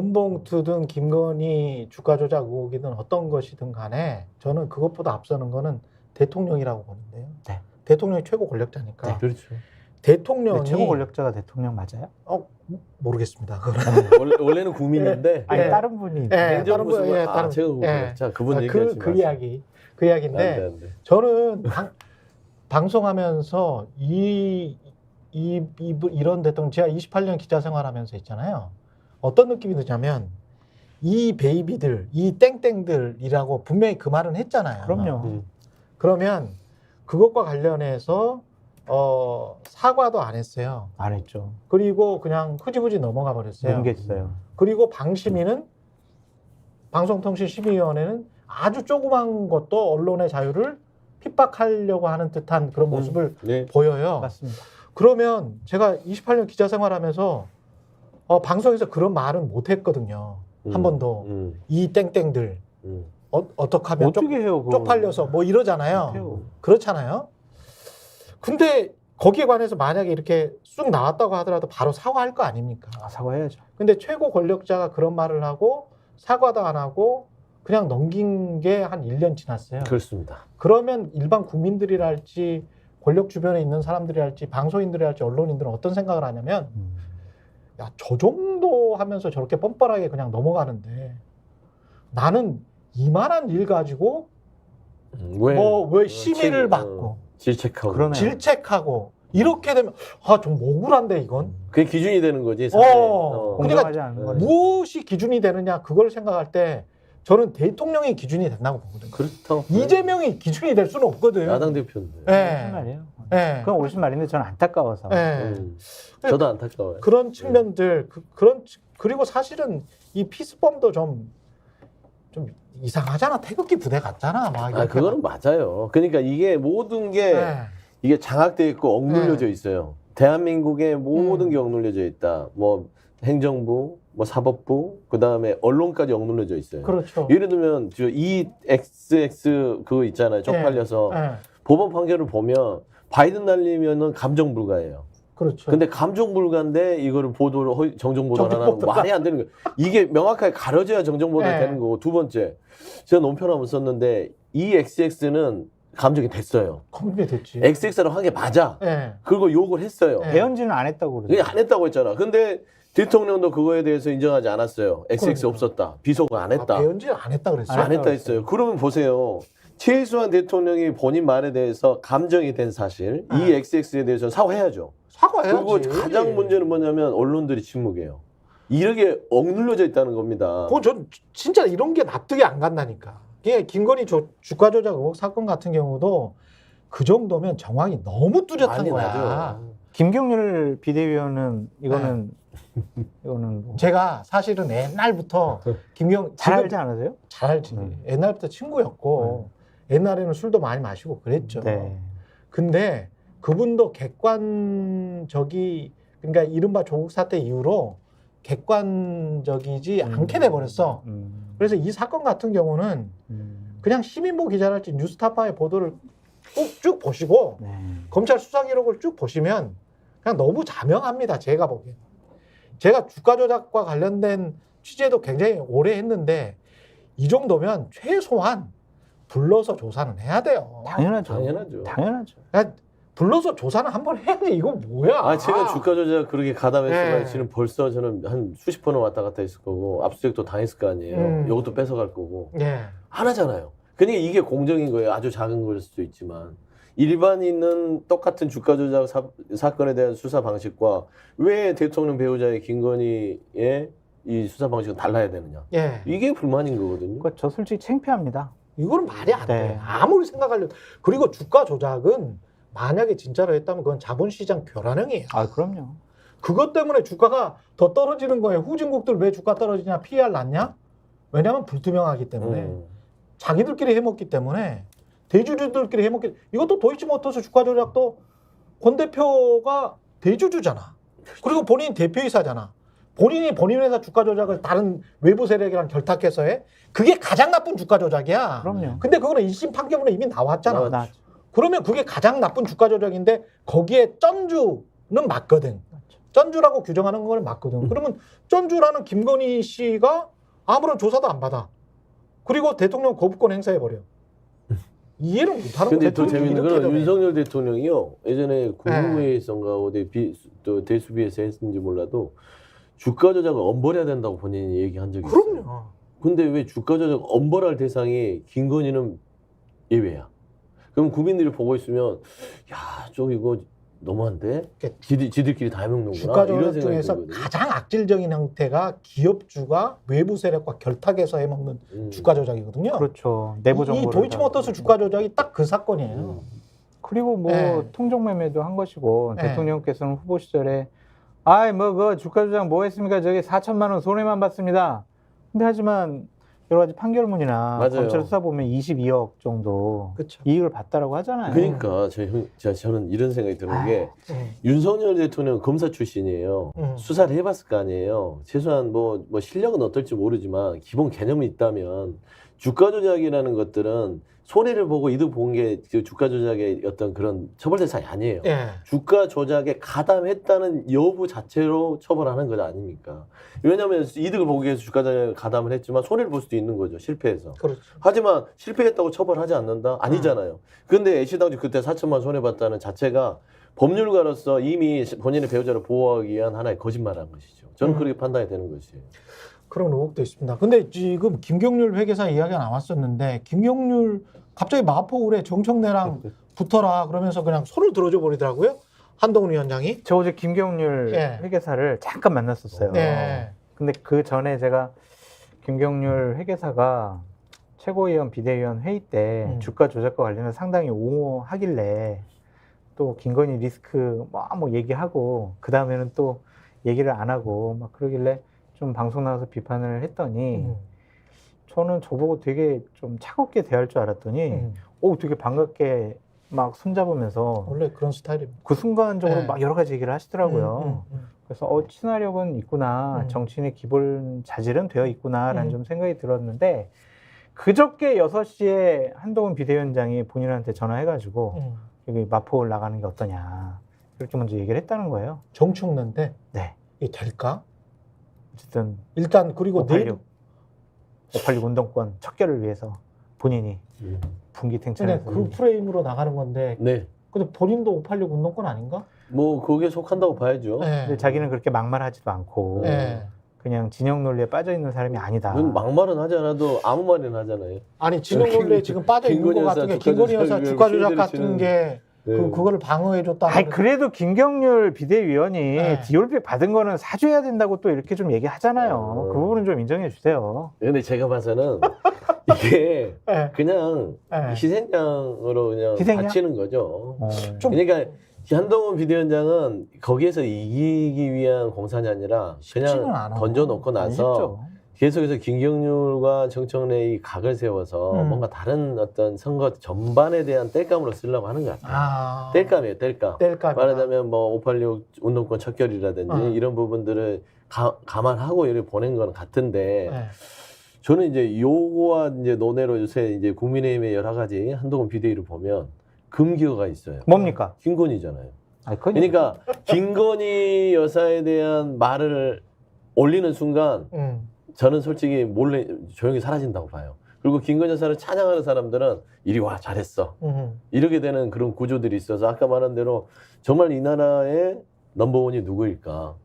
돈봉투든 김건희 주가 조작 의혹이든 어떤 것이든 간에 저는 그것보다 앞서는 거는 대통령이라고 보는데요. 네. 대통령이 최고 권력자니까. 네. 그렇죠. 대통령이 최고 권력자가 대통령 맞아요? 모르겠습니다. 그거는. 원래는 국민인데 아니 예. 다른 분이 예. 행정부 다른 분, 예, 다른 최고 분. 예. 권력자 그분 아, 얘기하지 그 마세요. 이야기인데 안 돼. 저는 방송하면서 이런 대통령 제가 28년 기자 생활하면서 있잖아요. 어떤 느낌이 드냐면 이 베이비들, 이 땡땡들이라고 분명히 그 말은 했잖아요. 그럼요. 그러면 그것과 관련해서 사과도 안 했어요. 안 했죠. 그리고 그냥 흐지부지 넘어가 버렸어요. 넘겼어요. 그리고 방심위는 방송통신심의위원회는 아주 조그만 것도 언론의 자유를 핍박하려고 하는 듯한 그런 모습을 네. 보여요. 맞습니다. 그러면 제가 28년 기자 생활하면서 방송에서 그런 말은 못 했거든요. 한 번도. 이 땡땡들 어떻게 하면 어떻게 해요? 그거? 쪽팔려서 뭐 이러잖아요. 못해요. 그렇잖아요. 근데 거기에 관해서 만약에 이렇게 쑥 나왔다고 하더라도 바로 사과할 거 아닙니까? 사과해야죠. 근데 최고 권력자가 그런 말을 하고 사과도 안 하고 그냥 넘긴 게 한 1년 지났어요. 그렇습니다. 그러면 일반 국민들이랄지 권력 주변에 있는 사람들이랄지 방송인들이랄지 언론인들은 어떤 생각을 하냐면 야, 저 정도 하면서 저렇게 뻔뻔하게 그냥 넘어가는데 나는 이만한 일 가지고 왜 심의를 받고 질책하고 그러네. 질책하고 이렇게 되면 좀 억울한데 이건 그게 기준이 되는 거지. 사실. 공정하지 않은 거죠. 무엇이 기준이 되느냐 그걸 생각할 때 저는 대통령이 기준이 된다고 보거든요. 그렇다고. 이재명이 기준이 될 수는 없거든. 야당 대표인데. 옳은 말이에요. 예. 그건 옳은 말인데 저는 안타까워서. 예. 저도 안타까워요. 그런 측면들 그리고 사실은 이 피스범도 좀 이상하잖아. 태극기 부대 같잖아. 막 이렇게 그거는 맞아요. 그러니까 이게 모든 게 예. 이게 장악돼 있고 억눌려져 있어요. 대한민국의 모든 게 억눌려져 있다. 뭐 행정부, 뭐 사법부, 그 다음에 언론까지 억눌려져 있어요. 그렇죠. 예를 들면 저 EXX 그거 있잖아요. 쪽팔려서 예. 법원 판결을 보면 바이든 날리면은 감정 불가예요. 그렇죠. 근데 감정 불가인데 이거를 정정 보도를 하는 거 말이 안 되는 거예요. 이게 명확하게 가려져야 정정 보도가 되는 거고. 두 번째, 제가 논평 한번 썼는데 EXX는 감정이 됐어요. 검증이 됐지. XX라고 한 게 맞아. 예. 그걸 욕을 했어요. 예. 배현진은 안 했다고 그게 그러죠. 안 했다고 했잖아. 근데 대통령도 그거에 대해서 인정하지 않았어요. XX 그러니까. 없었다. 비속어 안 했다. 배현진 안 했다 그랬어요. 안 했다 했어요. 그러면 보세요. 최수환 대통령이 본인 말에 대해서 감정이 된 사실, 이 XX에 대해서 사과해야죠. 사과해야지. 그리고 가장 문제는 뭐냐면 언론들이 침묵해요. 이렇게 억눌려져 있다는 겁니다. 전 진짜 이런 게 납득이 안 간다니까. 이게 김건희 주가 조작 의혹 사건 같은 경우도 그 정도면 정황이 너무 뚜렷한 난리 거야. 나죠. 김경률 비대위원은 이거는 뭐 제가 사실은 옛날부터 잘 알지 않으세요? 잘 알지. 옛날부터 친구였고 옛날에는 술도 많이 마시고 그랬죠. 네. 근데 그분도 그러니까 이른바 조국 사태 이후로 객관적이지 않게 돼버렸어. 그래서 이 사건 같은 경우는 그냥 시민보 기자랄지 뉴스타파의 보도를 쭉 보시고 네. 검찰 수사 기록을 쭉 보시면 그냥 너무 자명합니다. 제가 보기엔. 제가 주가 조작과 관련된 취재도 굉장히 오래 했는데 이 정도면 최소한 불러서 조사는 해야 돼요. 당연하죠. 당연하죠. 그러니까 불러서 조사는 한번 해야 돼. 이거 뭐야? 제가 주가 조작 그렇게 가담했으면 네. 지금 벌써 저는 한 수십 번은 왔다 갔다 했을 거고 압수수색도 당했을 거 아니에요. 이것도 뺏어갈 거고. 네. 하나잖아요. 그러니까 이게 공정인 거예요. 아주 작은 걸 수도 있지만. 일반인은 똑같은 주가 조작 사건에 대한 수사 방식과 왜 대통령 배우자의 김건희의 이 수사 방식은 달라야 되느냐. 예. 이게 불만인 거거든요. 그러니까 저 솔직히 창피합니다. 이거는 말이 안 돼. 네. 아무리 생각하려도. 그리고 주가 조작은 만약에 진짜로 했다면 그건 자본시장 교란형이에요. 그럼요. 그것 때문에 주가가 더 떨어지는 거예요. 후진국들 왜 주가 떨어지냐? PER 낮냐? 왜냐하면 불투명하기 때문에. 자기들끼리 해먹기 때문에. 대주주들끼리 해먹기. 이것도 도이치모터스 주가 조작도 권 대표가 대주주잖아. 그리고 본인이 대표이사잖아. 본인이 본인 회사 주가 조작을 다른 외부 세력이랑 결탁해서 해. 그게 가장 나쁜 주가 조작이야. 그럼요. 근데 그거는 1심 판결문에 이미 나왔잖아. 나왔죠. 그러면 그게 가장 나쁜 주가 조작인데 거기에 쩐주는 맞거든. 쩐주라고 규정하는 걸 맞거든. 그러면 쩐주라는 김건희 씨가 아무런 조사도 안 받아. 그리고 대통령 거부권 행사해버려. 이해를 못하는 근데 거야. 더 재밌는 건 대통령이 윤석열 대통령이요. 예전에 국무회의선가 어디 또 대수비에서 했는지 몰라도 주가 조작을 엄벌해야 된다고 본인이 얘기한 적이 있어요. 그럼요. 근데 왜 주가 조작 엄벌할 대상이 김건희는 예외야? 그럼 국민들이 보고 있으면 야, 저 이거 너무한데? 지들끼리 다 해먹는구나. 주가 이런 조작 생각이 중에서 들거든요. 가장 악질적인 형태가 기업주가 외부 세력과 결탁해서 해먹는 주가 조작이거든요. 그렇죠. 내부 이 정보를 도이치모터스 다- 주가 조작이 딱 그 사건이에요. 그리고 뭐 네. 통정매매도 한 것이고 네. 대통령께서는 후보 시절에 아이 뭐 그 주가 조작 뭐 했습니까? 저기 4천만 원 손해만 봤습니다. 근데 하지만 여러 가지 판결문이나 맞아요. 검찰 수사 보면 22억 정도 그렇죠. 이익을 봤다라고 하잖아요. 그러니까 저는 이런 생각이 드는 게 윤석열 대통령 검사 출신이에요. 수사를 해봤을 거 아니에요. 최소한 뭐 실력은 어떨지 모르지만 기본 개념이 있다면 주가 조작이라는 것들은 손해를 보고 이득 본 게 주가 조작의 어떤 그런 처벌 대상이 아니에요. 예. 주가 조작에 가담했다는 여부 자체로 처벌하는 것 아닙니까? 왜냐하면 이득을 보기 위해서 주가 조작에 가담을 했지만 손해를 볼 수도 있는 거죠. 실패해서. 그렇죠. 하지만 실패했다고 처벌하지 않는다? 아니잖아요. 근데 애시당초 그때 4천만 손해봤다는 자체가 법률가로서 이미 본인의 배우자를 보호하기 위한 하나의 거짓말한 것이죠. 저는 그렇게 판단이 되는 것이에요. 그런 의혹도 있습니다. 근데 지금 김경률 회계사 이야기가 나왔었는데 김경률 갑자기 마포구에 정청래랑 붙어라 그러면서 그냥 손을 들어줘 버리더라고요. 한동훈 위원장이. 저 어제 김경률 예. 회계사를 잠깐 만났었어요. 네. 근데 그 전에 제가 김경률 회계사가 최고위원 비대위원 회의 때 주가 조작과 관련해서 상당히 옹호하길래 또 김건희 리스크 뭐 얘기하고 그 다음에는 또 얘기를 안 하고 막 그러길래 좀 방송 나와서 비판을 했더니 저는 저보고 되게 좀 차갑게 대할 줄 알았더니 되게 반갑게 막 손잡으면서 원래 그런 스타일입니다. 그 순간적으로 네. 막 여러 가지 얘기를 하시더라고요. 그래서 친화력은 있구나. 정치인의 기본 자질은 되어 있구나라는 좀 생각이 들었는데 그저께 6시에 한동훈 비대위원장이 본인한테 전화해가지고 여기 마포 나가는 게 어떠냐 이렇게 먼저 얘기를 했다는 거예요. 정청래인데 네. 이게 될까? 어쨌든 일단 그리고 내일 586 운동권 척결을 위해서 본인이 근데 분기탱천해서 그 프레임으로 나가는 건데 네. 근데 본인도 586 운동권 아닌가? 뭐 거기에 속한다고 봐야죠. 네. 근데 자기는 그렇게 막말하지도 않고 네. 그냥 진영 논리에 빠져 있는 사람이 아니다. 그건 막말은 하지 않아도 아무 말이나 하잖아요. 아니 진영 논리에 지금 빠져 있는 것 같은 게 김건희 여사 주가 조작 같은 게 그거를 방어해줬다. 아니 그래도 김경률 비대위원이 네. 디올백 받은 거는 사줘야 된다고 또 이렇게 좀 얘기하잖아요. 그 부분은 좀 인정해 주세요. 근데 제가 봐서는 이게 네. 그냥 네. 희생양으로 그냥 희생양? 바치는 거죠. 좀 그러니까 한동훈 비대위원장은 거기에서 이기기 위한 공산이 아니라 쉽지는 그냥 않아. 던져놓고 안 나서 쉽죠. 계속해서 김경률과 정청래의 각을 세워서 뭔가 다른 어떤 선거 전반에 대한 땔감으로 쓰려고 하는 것 같아요. 땔감이에요, 땔감. 뗄감. 말하자면 뭐 586 운동권 척결이라든지 이런 부분들을 감안하고 이렇게 보낸 건 같은데 네. 저는 이제 요거와 이제 논외로 요새 이제 국민의힘의 여러 가지 한동훈 비대위를 보면 금기어가 있어요. 뭡니까? 김건희잖아요. 아니, 그러니까 김건희 여사에 대한 말을 올리는 순간 저는 솔직히 몰래 조용히 사라진다고 봐요. 그리고 김건희 여사를 찬양하는 사람들은 이리 와 잘했어. 이렇게 되는 그런 구조들이 있어서 아까 말한 대로 정말 이 나라의 넘버원이 누구일까?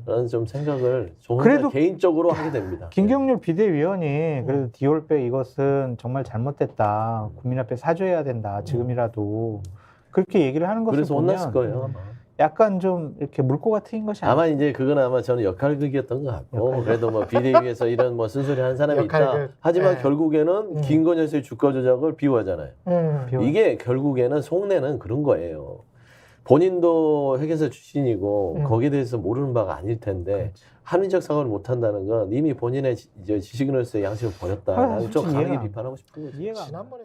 라는 좀 생각을 그래도 개인적으로 하게 됩니다. 김경률 비대위원이 그래도 디올백 이것은 정말 잘못됐다. 국민 앞에 사죄해야 된다. 지금이라도. 그렇게 얘기를 하는 것을 그래서 보면 혼났을 거예요. 아마. 약간 좀 이렇게 물고가 트인 것이 아니에요. 아마 이제 그건 아마 저는 역할극이었던 것 같고 그래도 뭐 비대위에서 이런 뭐 쓴소리 하는 사람이 있다. 역할극. 하지만 네. 결국에는 김건희 여사의 주가 조작을 비호하잖아요. 이게 결국에는 속내는 그런 거예요. 본인도 회계사 출신이고 거기에 대해서 모르는 바가 아닐 텐데 합리적 사고를 못 한다는 건 이미 본인의 지식인으로서의 양식을 버렸다. 좀 솔직히 강하게 이해가 비판하고 싶은 거죠. 이해가 안 지난번에